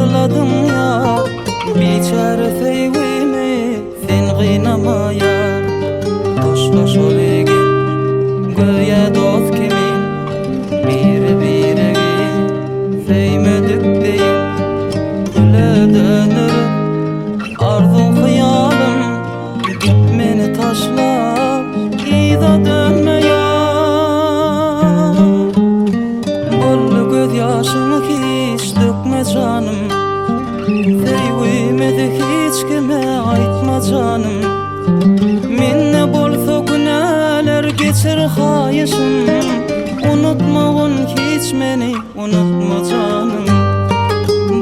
ardıladım ya. Biçare feyvimi sen gıynama ya. Doş olegin göğe dost kimin, biri biregi feymödük deyin. Güle dönürüm arzu hıyalım, gitmeni taşla ida dönme ya. Bollu göz yaşımı hiç dökme canım, feyvimi de hiç kime aytma canım. Minne bolsa güneler geçir hayışım, unutmağın hiç meni unutma canım.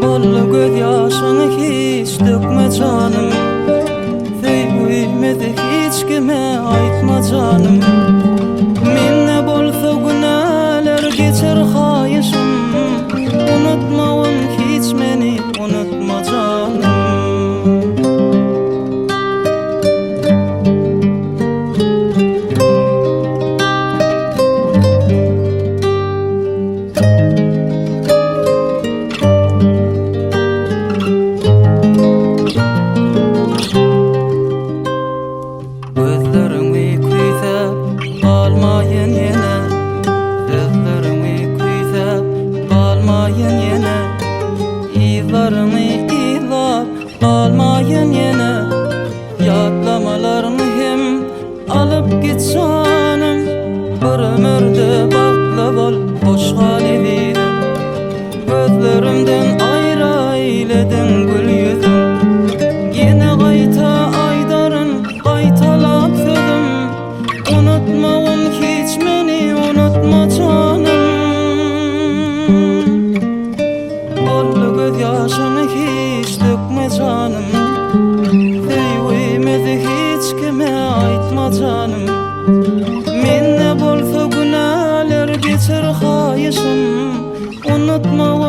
Bollu göz yaşını hiç dökme canım, feyvimi de hiç kime aytma canım. Minne bolsa güneler geçir hayışım, unutmağın hiç meni unutma canım. Gözlerimi kuyup kalmayın yine, gözlerimi kuyup kalmayın yine, izlarımı izlap kalmayın yine. Yatlamalarımı hem alıp git canım, bir ömürde bakla bol hoş hal edidim. Gözlerimden ayrı eyledin gül yüzüm, yine gayta aydarın gaytalap sözüm. Unutmağın hiç meni unutma canım. Bollu göz yaşını hiç dökme canım, feyvimi de hiç kime aytma canım. Minne bolsa güneler geçir hayışım, unutmağın